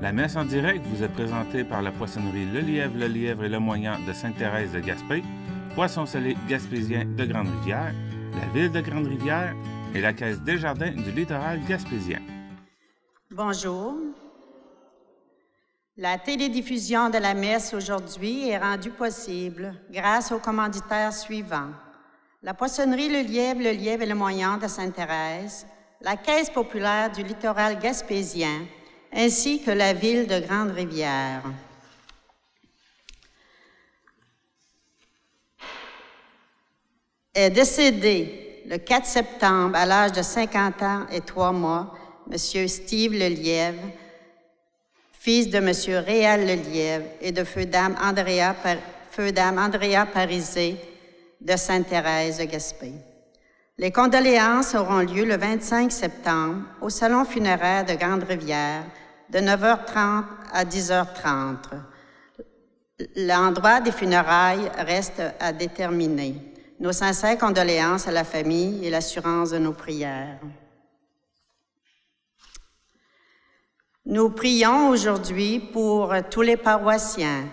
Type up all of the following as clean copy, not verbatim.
La messe en direct vous est présentée par la poissonnerie Le Lièvre et le Moyant de Sainte-Thérèse de Gaspé, Poissons salés gaspésien de Grande-Rivière, la ville de Grande-Rivière et la Caisse Desjardins du littoral gaspésien. Bonjour. La télédiffusion de la messe aujourd'hui est rendue possible grâce aux commanditaires suivants: la poissonnerie Le Lièvre et le Moyant de Sainte-Thérèse, la Caisse populaire du littoral gaspésien, ainsi que la ville de Grande-Rivière. Est décédé le 4 septembre à l'âge de 50 ans et 3 mois, M. Steve Le Lièvre, fils de M. Réal Le Lièvre et de feu dame Andrea Parisé de Sainte-Thérèse de Gaspé. Les condoléances auront lieu le 25 septembre au salon funéraire de Grande-Rivière de 9h30 à 10h30. L'endroit des funérailles reste à déterminer. Nos sincères condoléances à la famille et l'assurance de nos prières. Nous prions aujourd'hui pour tous les paroissiens,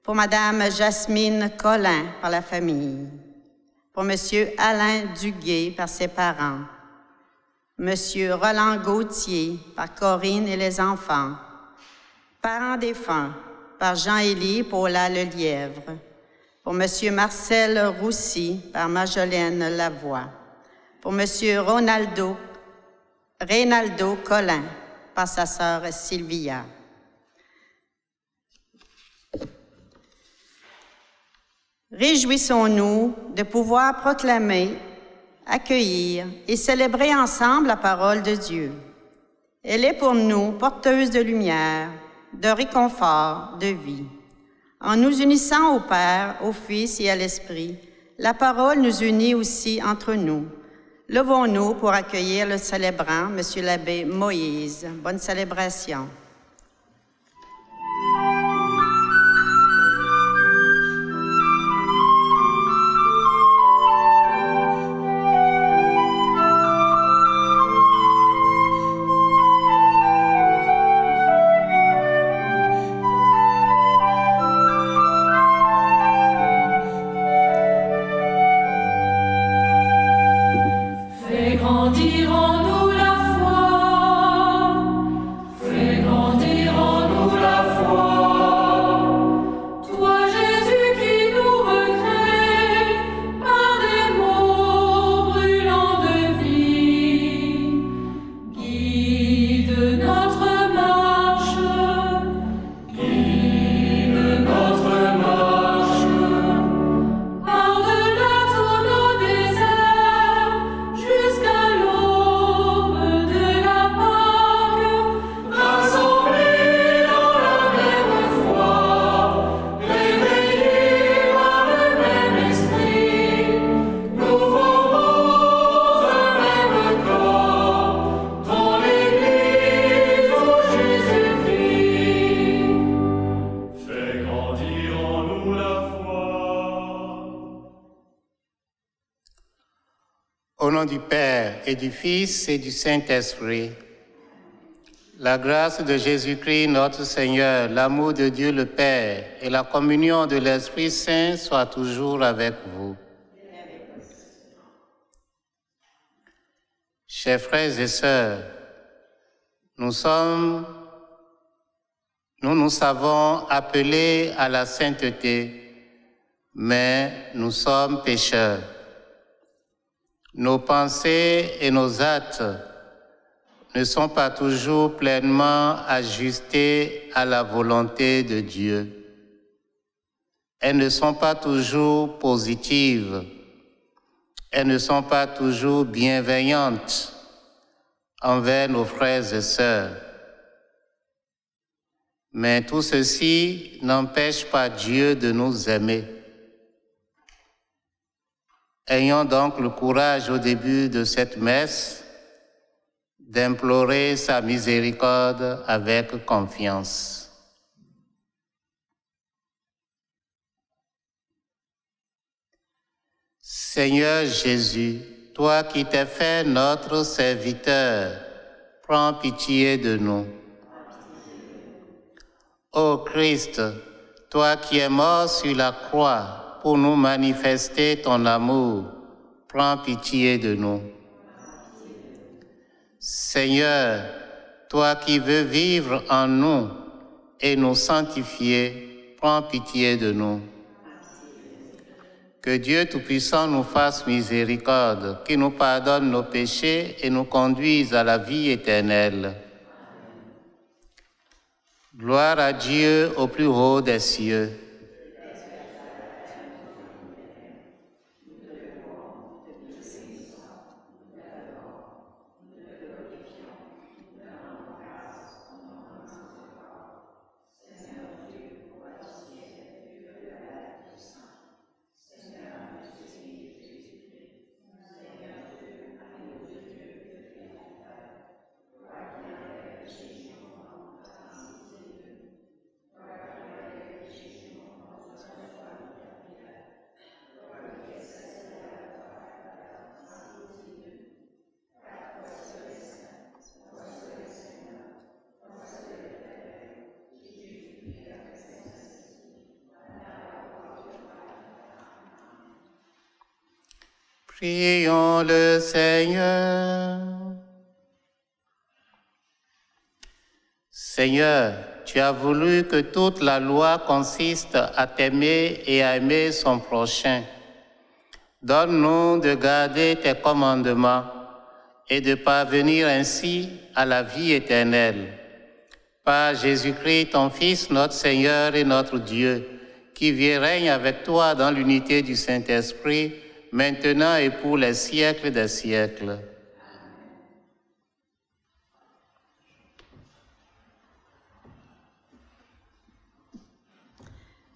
pour Mme Jasmine Collin par la famille, pour M. Alain Duguay par ses parents, M. Roland Gauthier par Corinne et les enfants, parents défunts par Jean-Élie Paula Le Lièvre, pour M. Marcel Roussy par Marjolaine Lavoie, pour M. Reynaldo Collin par sa sœur Sylvia. Réjouissons-nous de pouvoir proclamer, accueillir et célébrer ensemble la parole de Dieu. Elle est pour nous porteuse de lumière, de réconfort, de vie. En nous unissant au Père, au Fils et à l'Esprit, la parole nous unit aussi entre nous. Levons-nous pour accueillir le célébrant, M. l'abbé Moïse. Bonne célébration. Au nom du Père et du Fils et du Saint-Esprit, la grâce de Jésus-Christ notre Seigneur, l'amour de Dieu le Père et la communion de l'Esprit Saint soient toujours avec vous. Chers frères et sœurs, nous nous savons appelés à la sainteté, mais nous sommes pécheurs. Nos pensées et nos actes ne sont pas toujours pleinement ajustées à la volonté de Dieu. Elles ne sont pas toujours positives. Elles ne sont pas toujours bienveillantes envers nos frères et sœurs. Mais tout ceci n'empêche pas Dieu de nous aimer. Ayons donc le courage au début de cette messe d'implorer sa miséricorde avec confiance. Seigneur Jésus, toi qui t'es fait notre serviteur, prends pitié de nous. Ô Christ, toi qui es mort sur la croix pour nous manifester ton amour, prends pitié de nous. Seigneur, toi qui veux vivre en nous et nous sanctifier, prends pitié de nous. Que Dieu Tout-Puissant nous fasse miséricorde, qu'il nous pardonne nos péchés et nous conduise à la vie éternelle. Gloire à Dieu au plus haut des cieux. Prions le Seigneur. Seigneur, tu as voulu que toute la loi consiste à t'aimer et à aimer son prochain. Donne-nous de garder tes commandements et de parvenir ainsi à la vie éternelle. Par Jésus-Christ, ton Fils, notre Seigneur et notre Dieu, qui vit et règne avec toi dans l'unité du Saint-Esprit, maintenant et pour les siècles des siècles.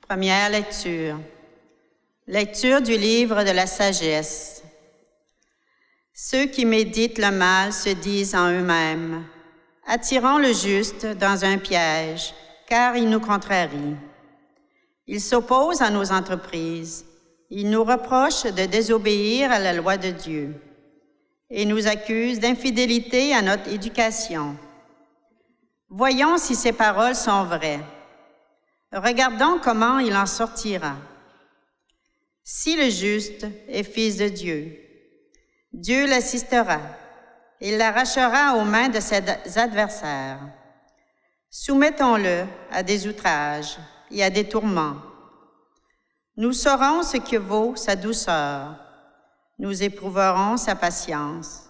Première lecture. Lecture du livre de la sagesse. Ceux qui méditent le mal se disent en eux-mêmes, « Attirons le juste dans un piège, car il nous contrarie. » Ils s'opposent à nos entreprises. Ils nous reprochent de désobéir à la loi de Dieu et nous accusent d'infidélité à notre éducation. Voyons si ces paroles sont vraies. Regardons comment il en sortira. Si le juste est fils de Dieu, Dieu l'assistera. Il l'arrachera aux mains de ses adversaires. Soumettons-le à des outrages et à des tourments. Nous saurons ce que vaut sa douceur. Nous éprouverons sa patience.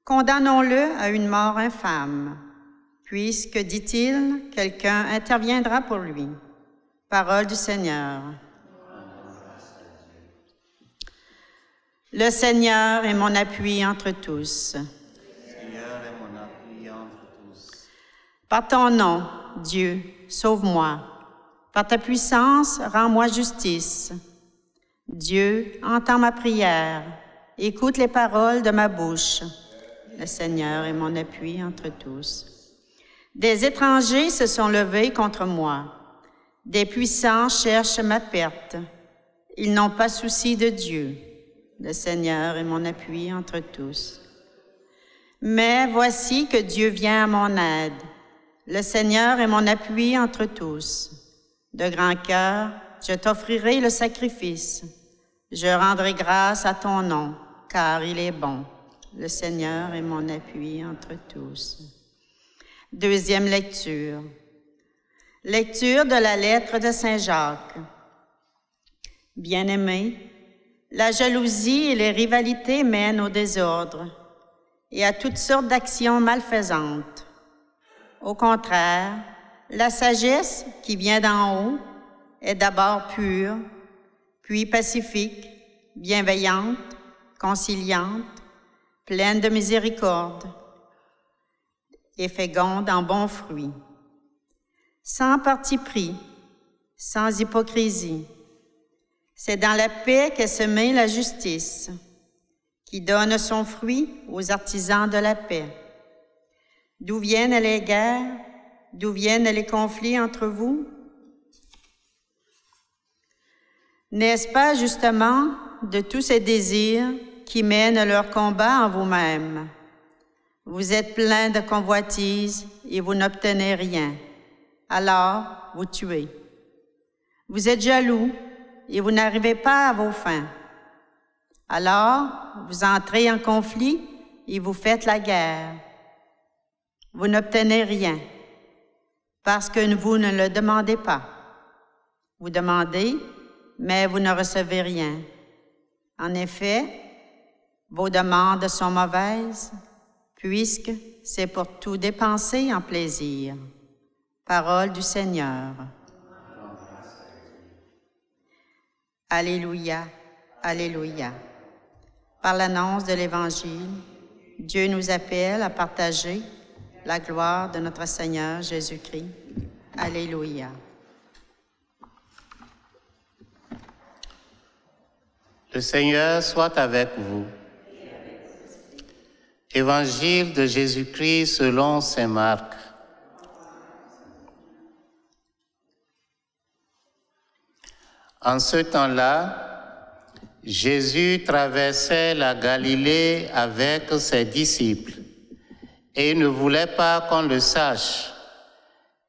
Condamnons-le à une mort infâme, puisque, dit-il, quelqu'un interviendra pour lui. Parole du Seigneur. Le Seigneur est mon appui entre tous. Seigneur est mon appui entre tous. Par ton nom, Dieu, sauve-moi. Par ta puissance, rends-moi justice. Dieu, entends ma prière. Écoute les paroles de ma bouche. Le Seigneur est mon appui entre tous. Des étrangers se sont levés contre moi. Des puissants cherchent ma perte. Ils n'ont pas souci de Dieu. Le Seigneur est mon appui entre tous. Mais voici que Dieu vient à mon aide. Le Seigneur est mon appui entre tous. De grand cœur, je t'offrirai le sacrifice. Je rendrai grâce à ton nom, car il est bon. Le Seigneur est mon appui entre tous. Deuxième lecture. Lecture de la lettre de Saint Jacques. Bien-aimés, la jalousie et les rivalités mènent au désordre et à toutes sortes d'actions malfaisantes. Au contraire, la sagesse qui vient d'en haut est d'abord pure, puis pacifique, bienveillante, conciliante, pleine de miséricorde et féconde en bons fruits. Sans parti pris, sans hypocrisie. C'est dans la paix qu'est semée la justice, qui donne son fruit aux artisans de la paix. D'où viennent les guerres? D'où viennent les conflits entre vous? N'est-ce pas justement de tous ces désirs qui mènent leur combat en vous-même? Vous êtes pleins de convoitises et vous n'obtenez rien. alors vous tuez. Vous êtes jaloux et vous n'arrivez pas à vos fins. Alors, vous entrez en conflit et vous faites la guerre. Vous n'obtenez rien parce que vous ne le demandez pas. Vous demandez, mais vous ne recevez rien. En effet, vos demandes sont mauvaises, puisque c'est pour tout dépenser en plaisir. Parole du Seigneur. Alléluia, Alléluia. Par l'annonce de l'Évangile, Dieu nous appelle à partager la gloire de notre Seigneur Jésus-Christ. Alléluia. Le Seigneur soit avec vous. Évangile de Jésus-Christ selon saint Marc. En ce temps-là, Jésus traversait la Galilée avec ses disciples et ne voulait pas qu'on le sache,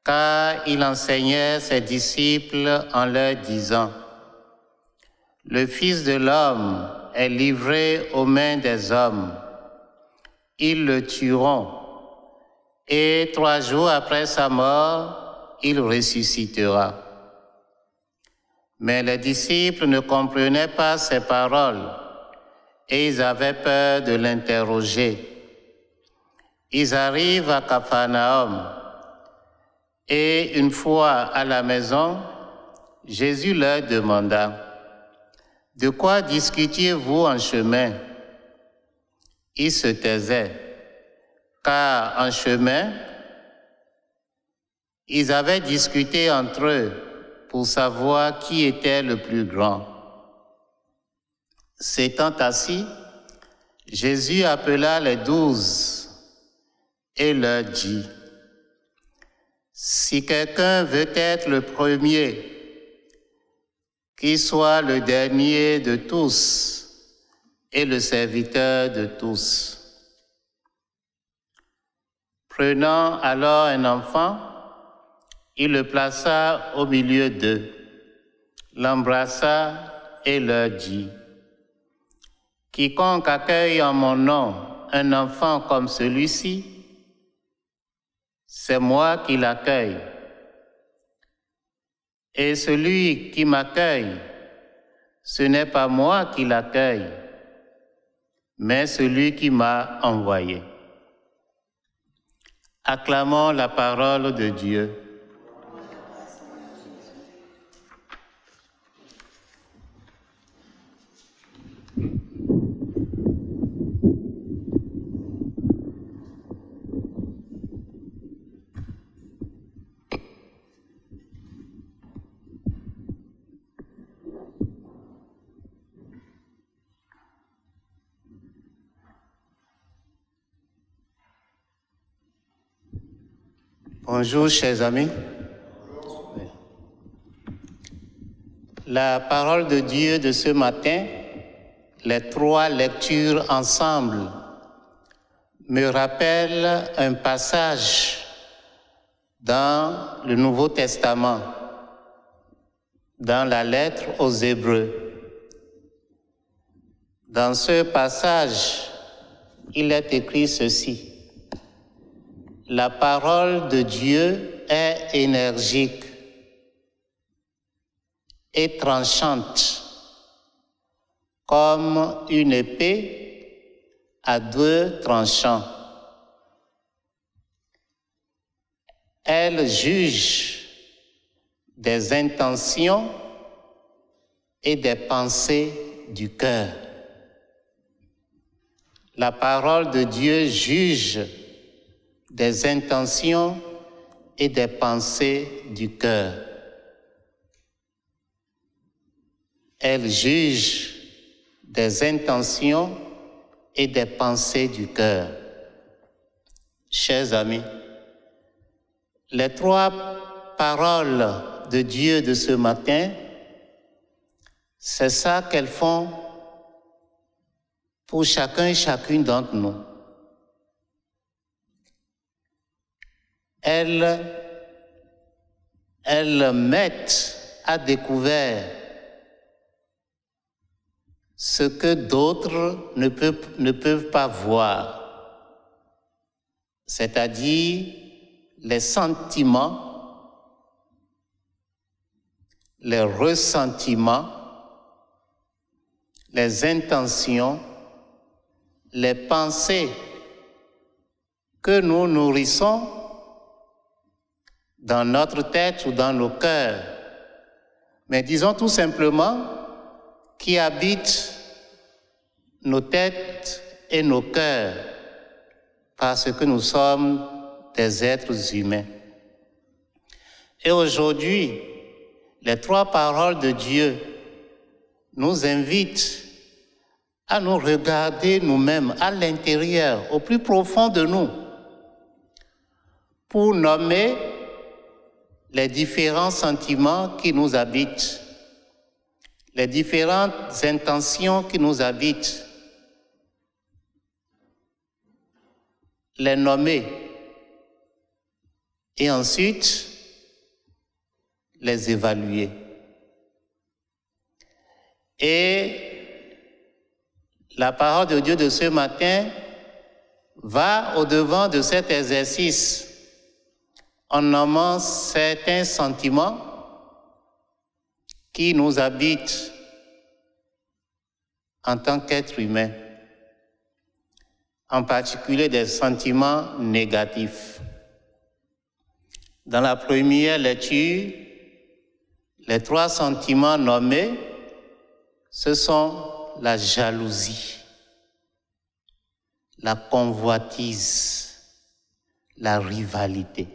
car il enseignait ses disciples en leur disant: « Le Fils de l'homme est livré aux mains des hommes. Ils le tueront, et 3 jours après sa mort, il ressuscitera. » Mais les disciples ne comprenaient pas ces paroles et ils avaient peur de l'interroger. Ils arrivent à Capharnaüm et une fois à la maison, Jésus leur demanda: « De quoi discutiez-vous en chemin ?» Ils se taisaient, car en chemin, ils avaient discuté entre eux pour savoir qui était le plus grand. S'étant assis, Jésus appela les 12 et leur dit: « Si quelqu'un veut être le premier, qu'il soit le dernier de tous et le serviteur de tous. » Prenant alors un enfant, il le plaça au milieu d'eux, l'embrassa et leur dit: « Quiconque accueille en mon nom un enfant comme celui-ci, c'est moi qui l'accueille. Et celui qui m'accueille, ce n'est pas moi qui l'accueille, mais celui qui m'a envoyé. » Acclamons la parole de Dieu. Bonjour, chers amis. La parole de Dieu de ce matin, les 3 lectures ensemble, me rappellent un passage dans le Nouveau Testament, dans la lettre aux Hébreux. Dans ce passage, il est écrit ceci: la parole de Dieu est énergique et tranchante, comme une épée à 2 tranchants. Elle juge des intentions et des pensées du cœur. La parole de Dieu juge des intentions et des pensées du cœur. Elle juge des intentions et des pensées du cœur. Chers amis, les 3 paroles de Dieu de ce matin, c'est ça qu'elles font pour chacun et chacune d'entre nous. Elles elles mettent à découvert ce que d'autres ne peuvent pas voir, c'est-à-dire les sentiments, les ressentiments, les intentions, les pensées que nous nourrissons dans notre tête ou dans nos cœurs, mais disons tout simplement qui habitent nos têtes et nos cœurs parce que nous sommes des êtres humains. Et aujourd'hui, les trois paroles de Dieu nous invitent à nous regarder nous-mêmes à l'intérieur, au plus profond de nous, pour nommer les différents sentiments qui nous habitent, les différentes intentions qui nous habitent, les nommer et ensuite les évaluer. Et la parole de Dieu de ce matin va au-devant de cet exercice en nommant certains sentiments qui nous habitent en tant qu'êtres humains, en particulier des sentiments négatifs. Dans la première lecture, les trois sentiments nommés, ce sont la jalousie, la convoitise, la rivalité.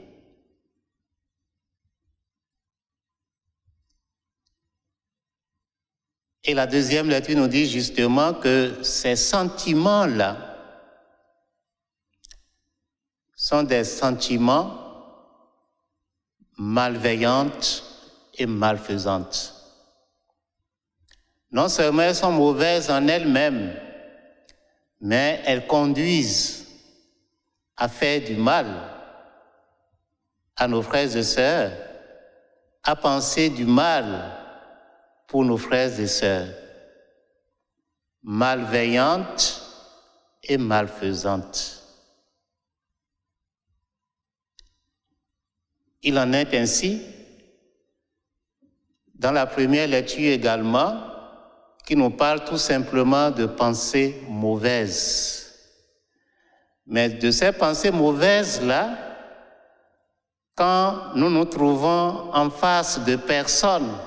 Et la deuxième lecture nous dit justement que ces sentiments-là sont des sentiments malveillants et malfaisants. Non seulement elles sont mauvaises en elles-mêmes, mais elles conduisent à faire du mal à nos frères et sœurs, à penser du mal pour nos frères et sœurs, malveillantes et malfaisantes. Il en est ainsi dans la première lecture également, qui nous parle tout simplement de pensées mauvaises. Mais de ces pensées mauvaises-là, quand nous nous trouvons en face de personnes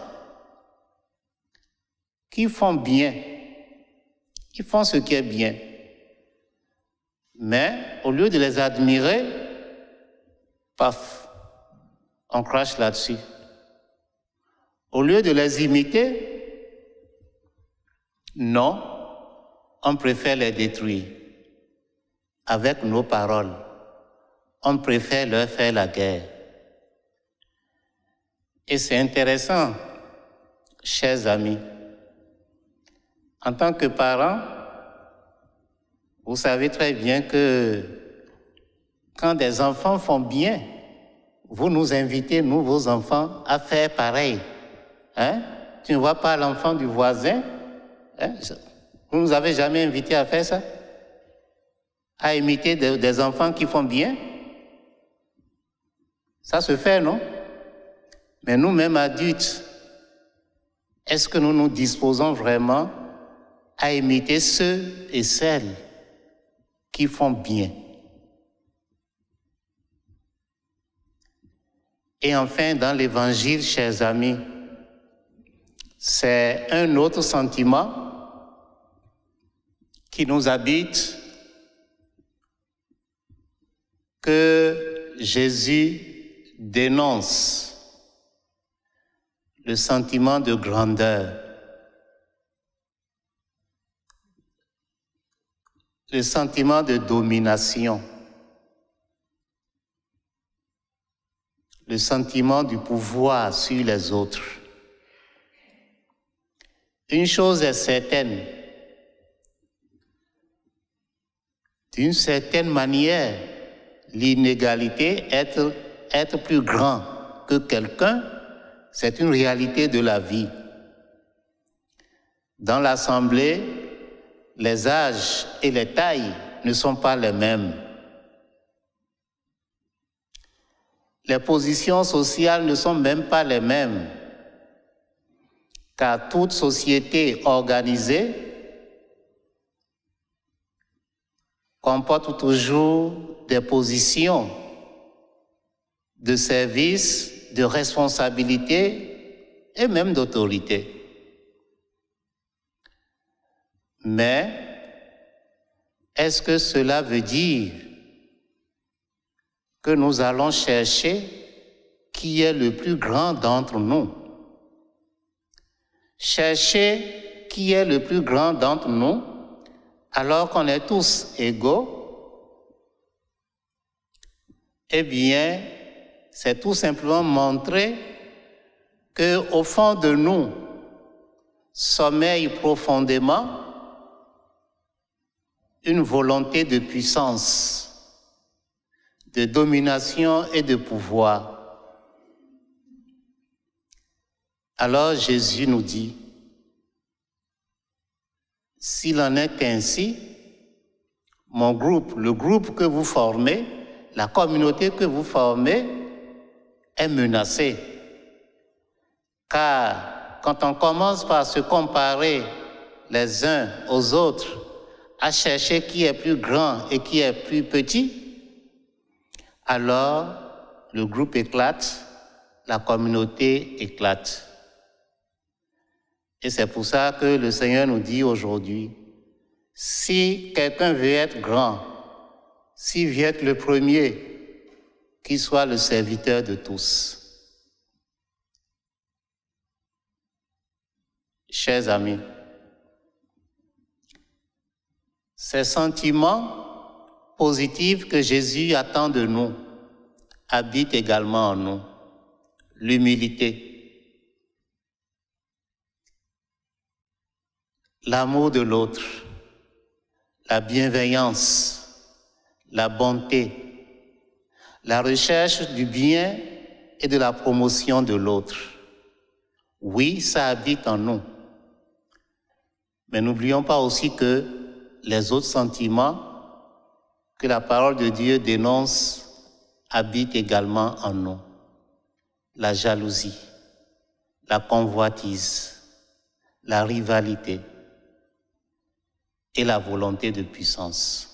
qui font bien, qui font ce qui est bien, mais au lieu de les admirer, paf, on crache là-dessus. Au lieu de les imiter, non, on préfère les détruire avec nos paroles. On préfère leur faire la guerre. Et c'est intéressant, chers amis. En tant que parents, vous savez très bien que quand des enfants font bien, vous nous invitez, nous, vos enfants, à faire pareil. Hein? Tu ne vois pas l'enfant du voisin? Hein? Vous ne nous avez jamais invités à faire ça? À imiter des enfants qui font bien? Ça se fait, non? Mais nous-mêmes adultes, est-ce que nous nous disposons vraiment à imiter ceux et celles qui font bien? Et enfin, dans l'Évangile, chers amis, c'est un autre sentiment qui nous habite que Jésus dénonce, le sentiment de grandeur, le sentiment de domination, le sentiment du pouvoir sur les autres. Une chose est certaine, d'une certaine manière, l'inégalité, être plus grand que quelqu'un, c'est une réalité de la vie. Dans l'assemblée, les âges et les tailles ne sont pas les mêmes. Les positions sociales ne sont même pas les mêmes, car toute société organisée comporte toujours des positions de service, de responsabilité et même d'autorité. Mais est-ce que cela veut dire que nous allons chercher qui est le plus grand d'entre nous? Chercher qui est le plus grand d'entre nous alors qu'on est tous égaux? Eh bien, c'est tout simplement montrer qu'au fond de nous sommeille profondément une volonté de puissance, de domination et de pouvoir. Alors Jésus nous dit, s'il en est ainsi, mon groupe, le groupe que vous formez, la communauté que vous formez est menacée. Car quand on commence par se comparer les uns aux autres, à chercher qui est plus grand et qui est plus petit, alors le groupe éclate, la communauté éclate. Et c'est pour ça que le Seigneur nous dit aujourd'hui, si quelqu'un veut être grand, s'il veut être le premier, qu'il soit le serviteur de tous. Chers amis, ces sentiments positifs que Jésus attend de nous habitent également en nous. L'humilité, l'amour de l'autre, la bienveillance, la bonté, la recherche du bien et de la promotion de l'autre. Oui, ça habite en nous. Mais n'oublions pas aussi que les autres sentiments que la parole de Dieu dénonce habitent également en nous. La jalousie, la convoitise, la rivalité et la volonté de puissance.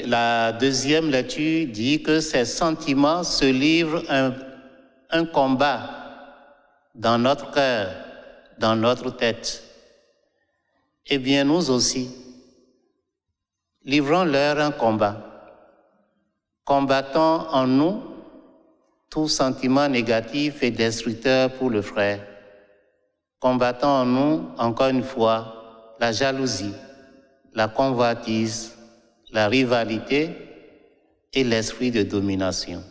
La deuxième lecture dit que ces sentiments se livrent un combat dans notre cœur, dans notre tête. Eh bien, nous aussi, livrons-leur un combat. Combattons en nous tout sentiment négatif et destructeur pour le frère. Combattons en nous, encore une fois, la jalousie, la convoitise, la rivalité et l'esprit de domination.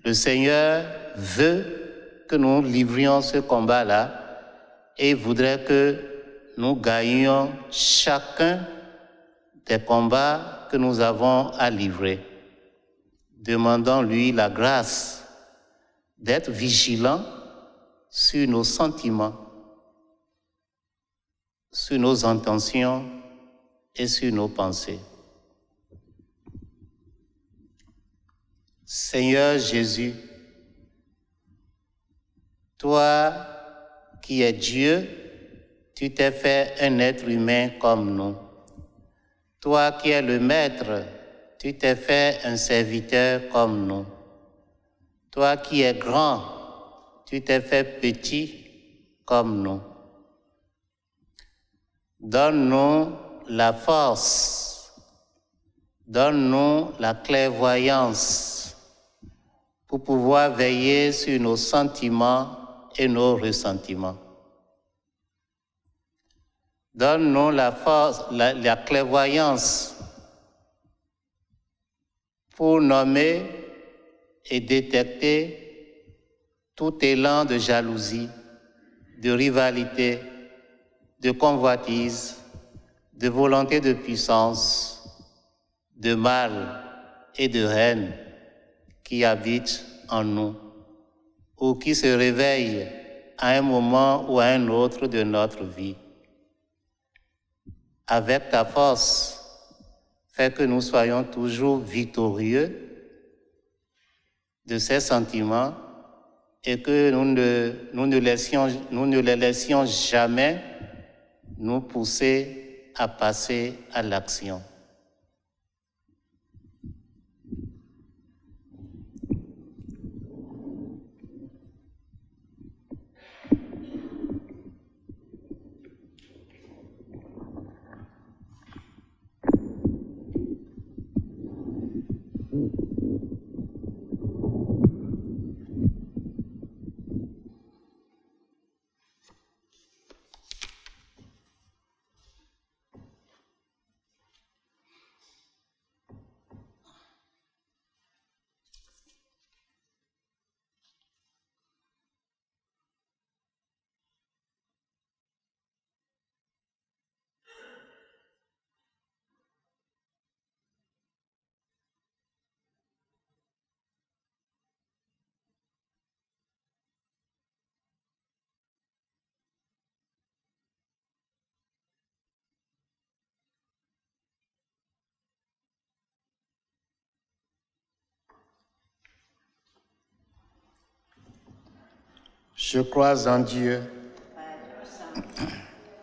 Le Seigneur veut que nous livrions ce combat-là et voudrait que nous gagnions chacun des combats que nous avons à livrer. Demandons-lui la grâce d'être vigilants sur nos sentiments, sur nos intentions et sur nos pensées. Seigneur Jésus, toi qui es Dieu, tu t'es fait un être humain comme nous. Toi qui es le Maître, tu t'es fait un serviteur comme nous. Toi qui es grand, tu t'es fait petit comme nous. Donne-nous la force, donne-nous la clairvoyance pour pouvoir veiller sur nos sentiments et nos ressentiments. Donne-nous la force, la clairvoyance pour nommer et détecter tout élan de jalousie, de rivalité, de convoitise, de volonté de puissance, de mal et de haine qui habitent en nous ou qui se réveillent à un moment ou à un autre de notre vie. Avec ta force, fais que nous soyons toujours victorieux de ces sentiments et que nous ne les laissions jamais nous pousser à passer à l'action. Je crois en Dieu, Père Saint,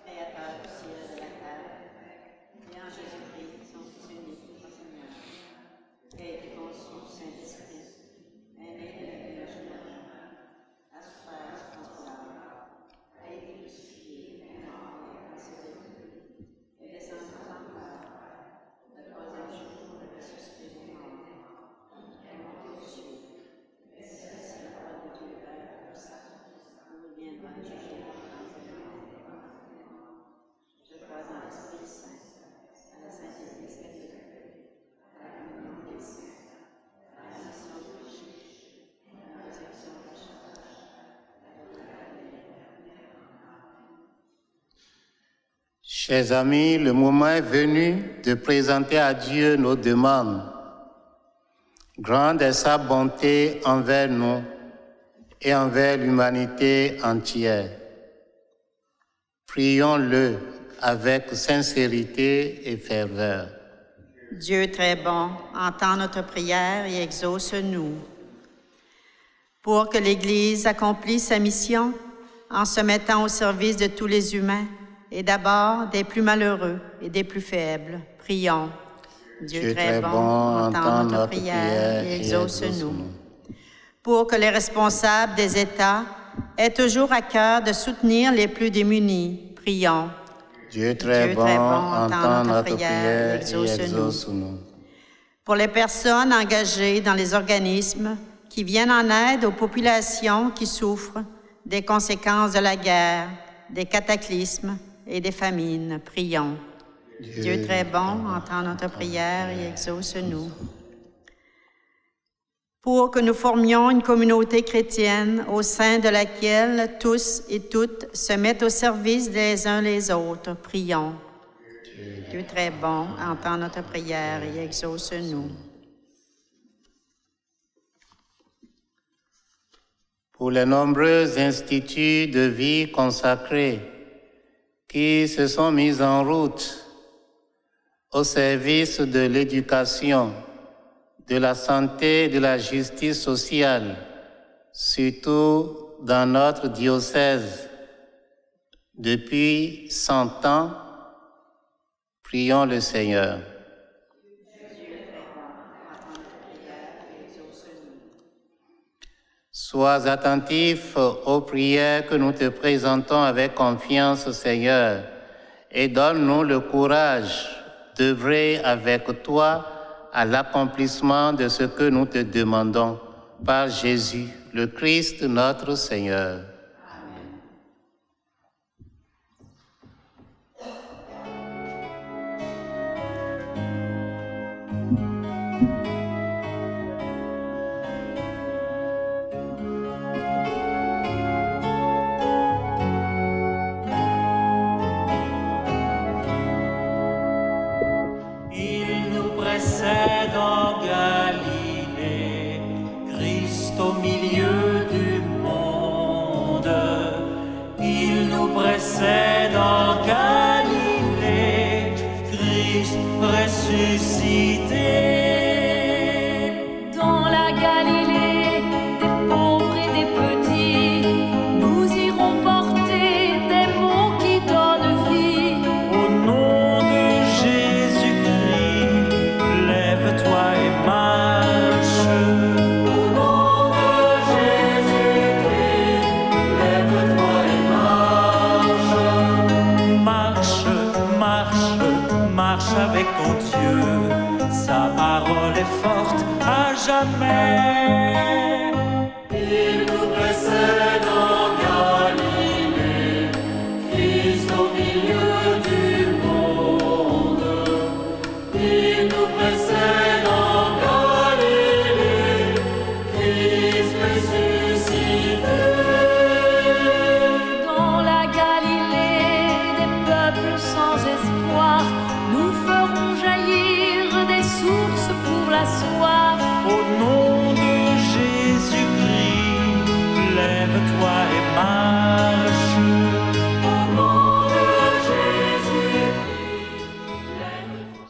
Créateur du ciel et de la terre, et en Jésus-Christ, son Fils unique, notre Seigneur, qui a été conçu du Saint-Esprit, est né de la Vierge Marie, a souffert sous Ponce Pilate, a été crucifié, est mort et ressuscité, est descendu aux enfers, le troisième jour est ressuscité des morts, est monté aux cieux, est assis à la droite de Dieu Père puissant. Je crois en l'Esprit Saint, à la Sainte Église catholique, à la communion des saints, à la rémission du péché, à la résurrection du chaos, à la vie éternelle. chers amis, le moment est venu de présenter à Dieu nos demandes. Grande est sa bonté envers nous et envers l'humanité entière. Prions-le avec sincérité et ferveur. Dieu très bon, entends notre prière et exauce-nous. Pour que l'Église accomplisse sa mission en se mettant au service de tous les humains et d'abord des plus malheureux et des plus faibles, prions. Dieu très bon, entends notre prière et exauce-nous. Pour que les responsables des États aient toujours à cœur de soutenir les plus démunis, prions. Dieu très bon, entends notre prière et exauce-nous. Pour les personnes engagées dans les organismes qui viennent en aide aux populations qui souffrent des conséquences de la guerre, des cataclysmes et des famines, prions. Dieu très bon, entends notre prière et exauce-nous. Pour que nous formions une communauté chrétienne au sein de laquelle tous et toutes se mettent au service des uns les autres, prions. Dieu très bon, entends notre prière et exauce-nous. Pour les nombreux instituts de vie consacrés qui se sont mis en route au service de l'éducation, de la santé, de la justice sociale, surtout dans notre diocèse. Depuis 100 ans, prions le Seigneur. Sois attentif aux prières que nous te présentons avec confiance, Seigneur, et donne-nous le courage d'œuvrer avec toi à l'accomplissement de ce que nous te demandons par Jésus, le Christ, notre Seigneur. Amen. Il nous précède en Galilée. forte à jamais. Il nous précède en Galilée, Christ au milieu du monde. Il nous précède en Galilée, Christ ressuscité. Dans la Galilée des peuples sans espoir, nous ferons jaillir des sources pour la soif. Au nom de Jésus-Christ, lève-toi et marche. Au nom de Jésus-Christ, lève-toi.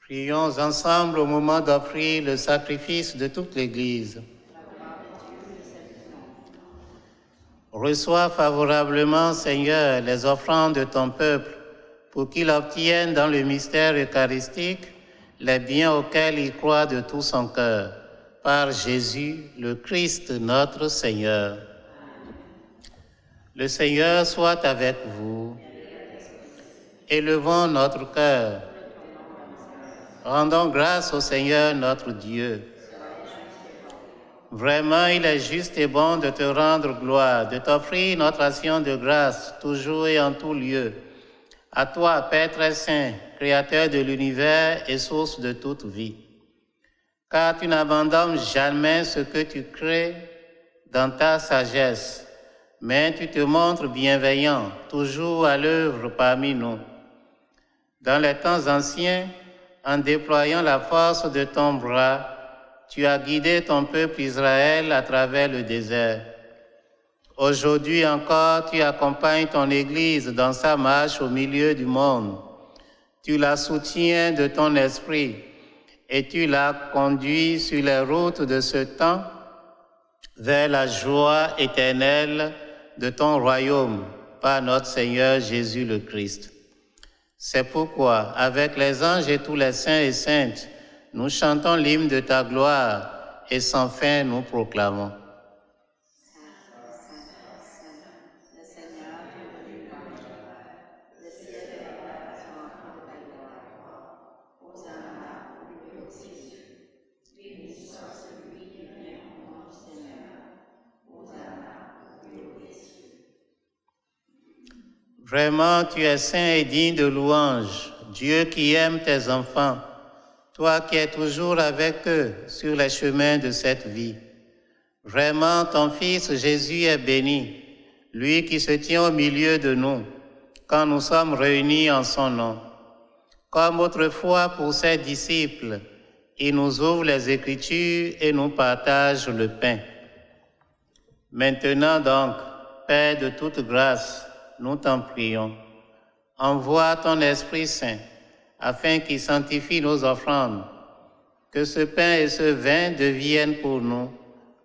Prions ensemble au moment d'offrir le sacrifice de toute l'Église. Reçois favorablement, Seigneur, les offrandes de ton peuple, pour qu'il obtienne dans le mystère eucharistique les biens auxquels il croit de tout son cœur. Par Jésus, le Christ, notre Seigneur. Le Seigneur soit avec vous. Élevons notre cœur. Rendons grâce au Seigneur notre Dieu. Vraiment, il est juste et bon de te rendre gloire, de t'offrir notre action de grâce, toujours et en tout lieu. À toi, Père très saint, Créateur de l'univers et source de toute vie. Car tu n'abandonnes jamais ce que tu crées dans ta sagesse, mais tu te montres bienveillant, toujours à l'œuvre parmi nous. Dans les temps anciens, en déployant la force de ton bras, tu as guidé ton peuple Israël à travers le désert. Aujourd'hui encore, tu accompagnes ton Église dans sa marche au milieu du monde. Tu la soutiens de ton esprit et tu la conduis sur les routes de ce temps vers la joie éternelle de ton royaume par notre Seigneur Jésus le Christ. C'est pourquoi, avec les anges et tous les saints et saintes, nous chantons l'hymne de ta gloire et sans fin nous proclamons. Vraiment, tu es saint et digne de louange, Dieu qui aime tes enfants, toi qui es toujours avec eux sur les chemins de cette vie. Vraiment, ton Fils Jésus est béni, lui qui se tient au milieu de nous, quand nous sommes réunis en son nom. Comme autrefois pour ses disciples, il nous ouvre les Écritures et nous partage le pain. Maintenant donc, Père de toute grâce, nous t'en prions. Envoie ton Esprit Saint, afin qu'il sanctifie nos offrandes, que ce pain et ce vin deviennent pour nous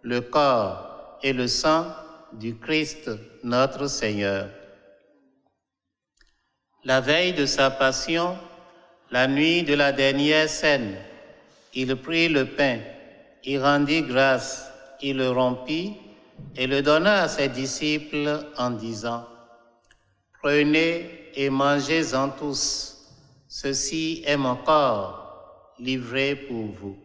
le corps et le sang du Christ, notre Seigneur. La veille de sa passion, la nuit de la dernière scène, il prit le pain, il rendit grâce, il le rompit et le donna à ses disciples en disant: « Prenez et mangez-en tous. Ceci est mon corps, livré pour vous. »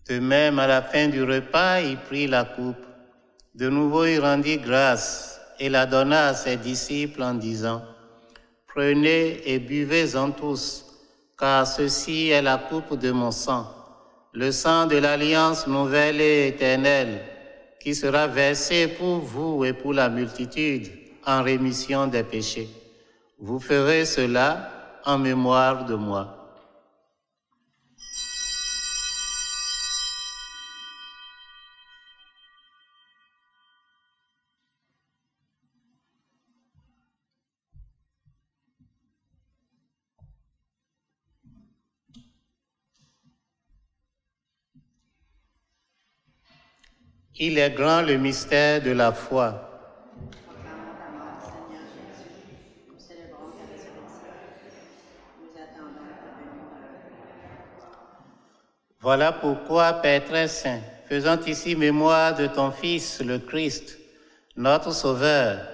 De même, à la fin du repas, il prit la coupe. De nouveau, il rendit grâce et la donna à ses disciples en disant: « Prenez et buvez-en tous, car ceci est la coupe de mon sang, le sang de l'alliance nouvelle et éternelle, qui sera versé pour vous et pour la multitude en rémission des péchés. Vous ferez cela en mémoire de moi. » Il est grand le mystère de la foi. Voilà pourquoi, Père très saint, faisant ici mémoire de ton Fils, le Christ, notre Sauveur,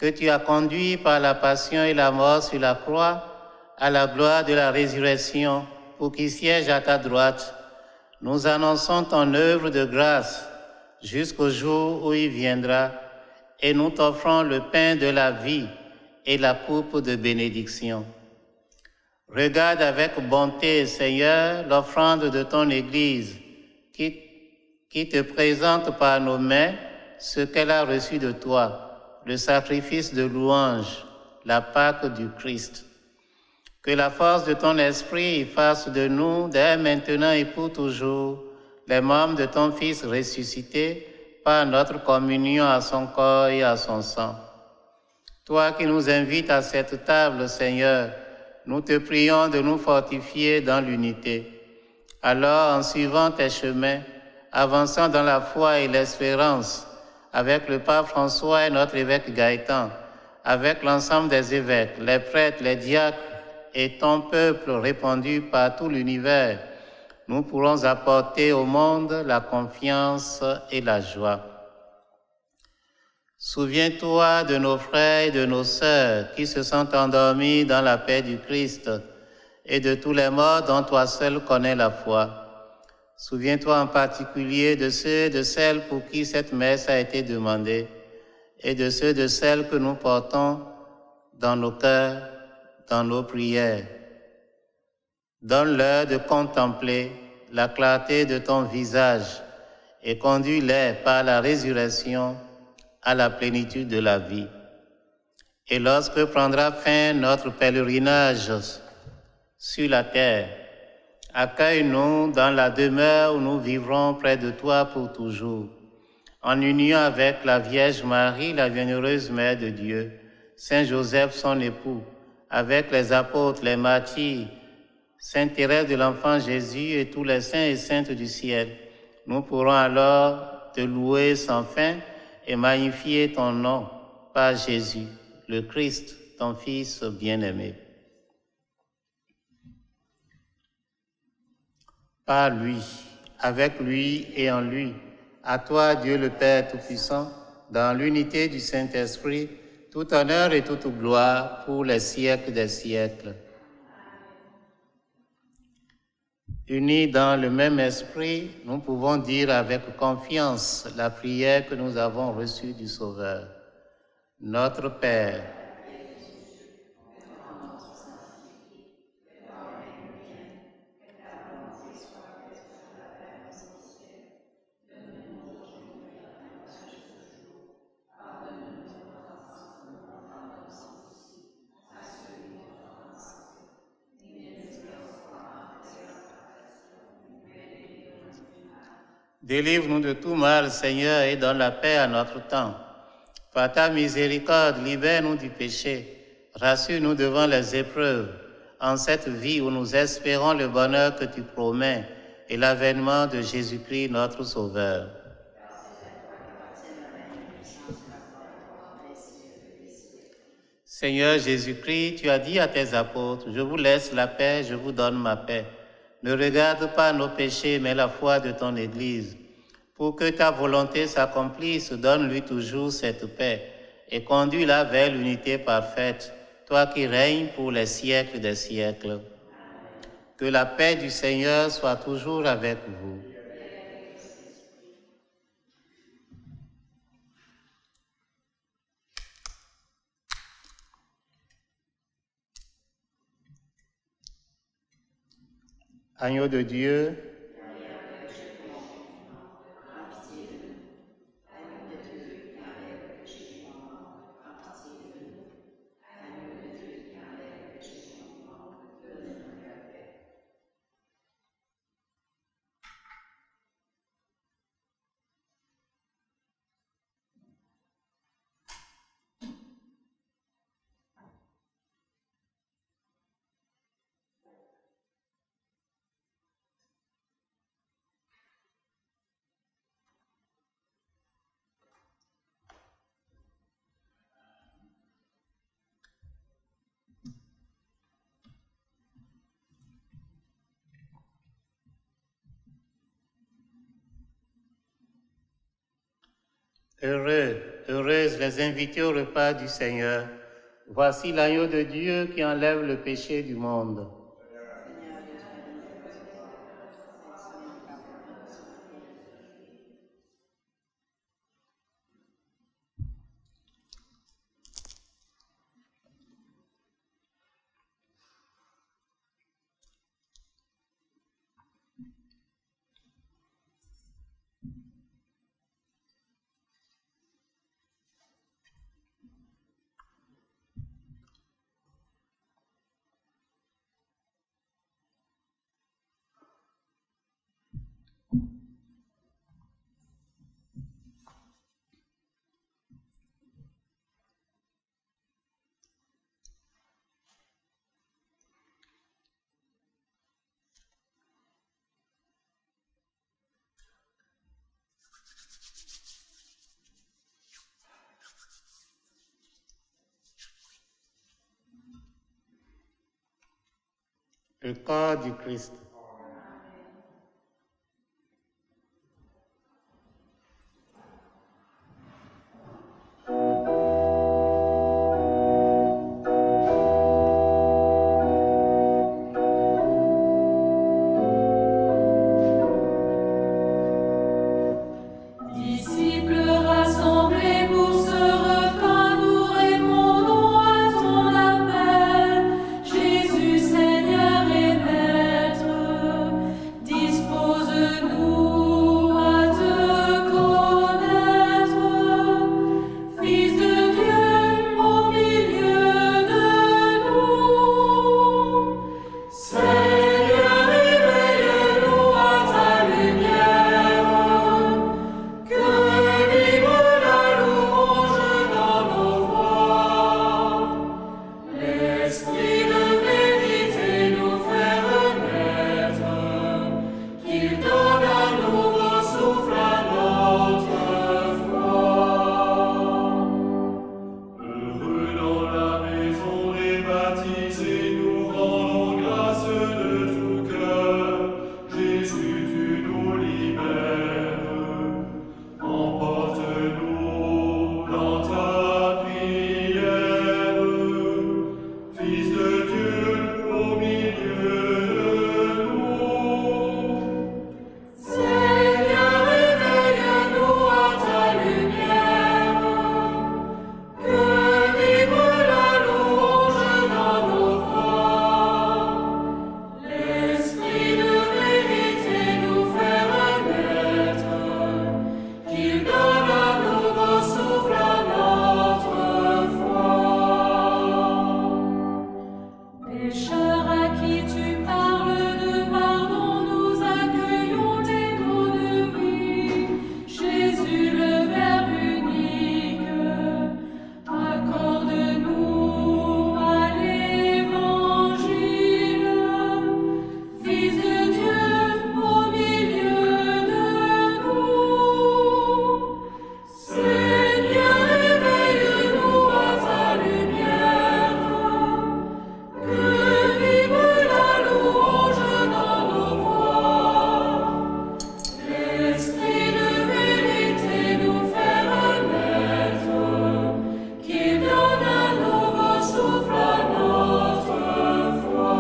que tu as conduit par la passion et la mort sur la croix à la gloire de la résurrection, pour qu'il siège à ta droite, nous annonçons ton œuvre de grâce jusqu'au jour où il viendra, et nous t'offrons le pain de la vie et la coupe de bénédiction. Regarde avec bonté, Seigneur, l'offrande de ton Église, qui te présente par nos mains ce qu'elle a reçu de toi, le sacrifice de louange, la Pâque du Christ. Que la force de ton esprit fasse de nous, dès maintenant et pour toujours, les membres de ton Fils ressuscité par notre communion à son corps et à son sang. Toi qui nous invites à cette table, Seigneur, nous te prions de nous fortifier dans l'unité. Alors, en suivant tes chemins, avançant dans la foi et l'espérance, avec le pape François et notre évêque Gaëtan, avec l'ensemble des évêques, les prêtres, les diacres et ton peuple répandu par tout l'univers, nous pourrons apporter au monde la confiance et la joie. Souviens-toi de nos frères et de nos sœurs qui se sont endormis dans la paix du Christ et de tous les morts dont toi seul connais la foi. Souviens-toi en particulier de ceux et de celles pour qui cette messe a été demandée et de ceux et de celles que nous portons dans nos cœurs, dans nos prières. Donne-leur de contempler la clarté de ton visage et conduis-les par la résurrection à la plénitude de la vie. Et lorsque prendra fin notre pèlerinage sur la terre, accueille-nous dans la demeure où nous vivrons près de toi pour toujours, en union avec la Vierge Marie, la bienheureuse Mère de Dieu, Saint Joseph, son époux, avec les apôtres, les martyrs, Sainte Thérèse de l'Enfant Jésus et tous les saints et saintes du ciel. Nous pourrons alors te louer sans fin et magnifier ton nom par Jésus, le Christ, ton Fils bien-aimé. Par lui, avec lui et en lui, à toi, Dieu le Père Tout-Puissant, dans l'unité du Saint-Esprit, tout honneur et toute gloire pour les siècles des siècles. Unis dans le même esprit, nous pouvons dire avec confiance la prière que nous avons reçue du Sauveur. Notre Père, délivre-nous de tout mal, Seigneur, et donne la paix à notre temps. Par ta miséricorde, libère-nous du péché. Rassure-nous devant les épreuves, en cette vie où nous espérons le bonheur que tu promets et l'avènement de Jésus-Christ, notre Sauveur. Seigneur Jésus-Christ, tu as dit à tes apôtres, « Je vous laisse la paix, je vous donne ma paix. » Ne regarde pas nos péchés, mais la foi de ton Église. Pour que ta volonté s'accomplisse, donne-lui toujours cette paix et conduis-la vers l'unité parfaite, toi qui règnes pour les siècles des siècles. Que la paix du Seigneur soit toujours avec vous. Agneau de Dieu, Heureux, heureuses les invités au repas du Seigneur. Voici l'agneau de Dieu qui enlève le péché du monde. Le corps du Christ. Disciples rassemblés pour ce repas, nous répondons à ton appel. Jésus, Seigneur et Maître, dispose-nous à te connaître. Fils de Dieu au milieu de nous. Seigneur, éveille-nous à ta lumière. Que vibre la louange dans nos voix. L'Esprit de vérité nous fait renaître, qu'il donne un nouveau souffle à notre foi. Heureux dans la maison des baptisés, nous rendons grâce de tout cœur. Jésus, tu nous libères. Emporte-nous dans ta prière. Fils de Dieu au milieu de nous. Seigneur, éveille-nous à ta lumière. Que vibre la louange dans nos voix. L'Esprit de vérité nous fait renaître, qu'il donne un nouveau souffle à notre foi. Pécheurs à qui tu parles de pardon, nous accueillons tes mots de vie. Jésus, le Verbe unique, accorde-nous à l'Évangile. Fils de Dieu au milieu de nous. Seigneur, éveille-nous à ta lumière. Que vibre la louange dans nos voix. L'Esprit de vérité nous fait renaître, qu'il donne un nouveau souffle à notre foi.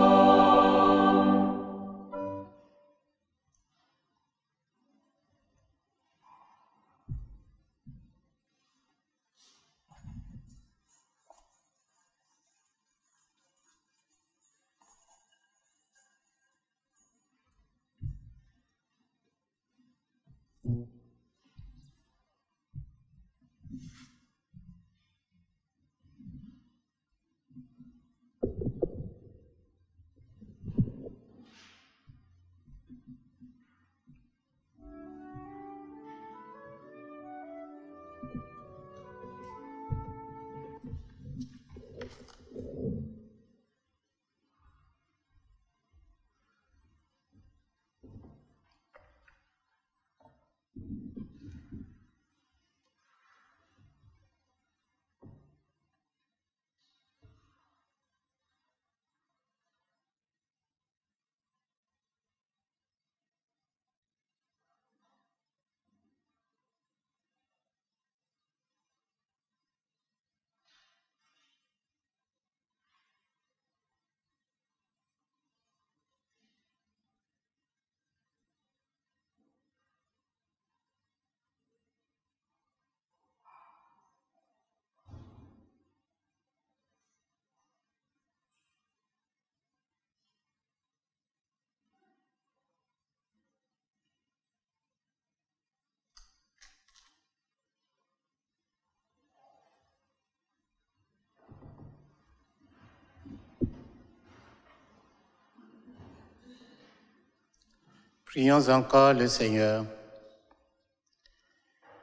Prions encore le Seigneur.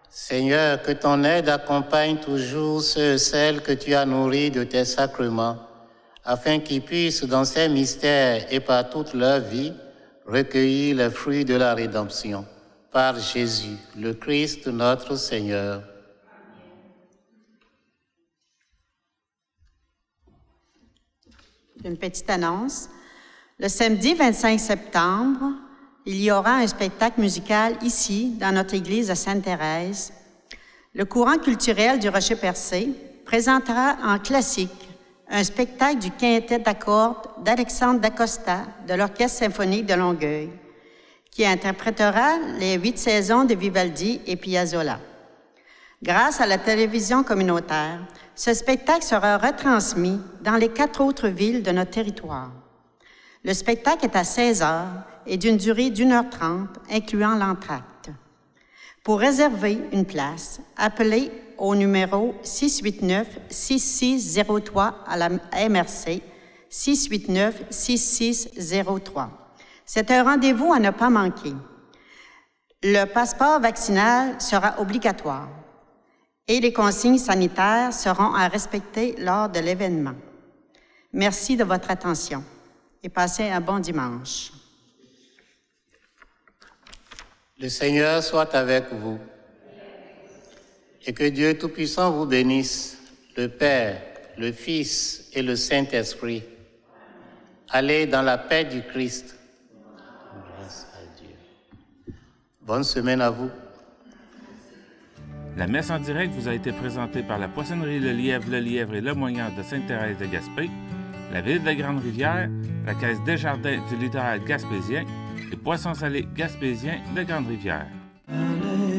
Seigneur, que ton aide accompagne toujours ceux et celles que tu as nourris de tes sacrements, afin qu'ils puissent, dans ces mystères et par toute leur vie, recueillir les fruits de la rédemption. Par Jésus, le Christ, notre Seigneur. Une petite annonce. Le samedi 25 septembre, il y aura un spectacle musical ici, dans notre église de Sainte-Thérèse. Le courant culturel du Rocher-Percé présentera en classique un spectacle du quintet à cordes d'Alexandre Dacosta de l'Orchestre symphonique de Longueuil, qui interprétera les 8 saisons de Vivaldi et Piazzolla. Grâce à la télévision communautaire, ce spectacle sera retransmis dans les 4 autres villes de notre territoire. Le spectacle est à 16 heures et d'une durée d'1h30, incluant l'entracte. Pour réserver une place, appelez au numéro 689-6603 à la MRC, 689-6603. C'est un rendez-vous à ne pas manquer. Le passeport vaccinal sera obligatoire et les consignes sanitaires seront à respecter lors de l'événement. Merci de votre attention et passez un bon dimanche. Le Seigneur soit avec vous et que Dieu Tout-Puissant vous bénisse, le Père, le Fils et le Saint-Esprit. Allez dans la paix du Christ. Grâce à Dieu. Bonne semaine à vous. La messe en direct vous a été présentée par la poissonnerie Le Lièvre et Le Moyen de Sainte-Thérèse de Gaspé, la ville de Grande-Rivière, la Caisse Desjardins du littoral gaspésien et Poissons salés gaspésiens de Grande-Rivière. Allez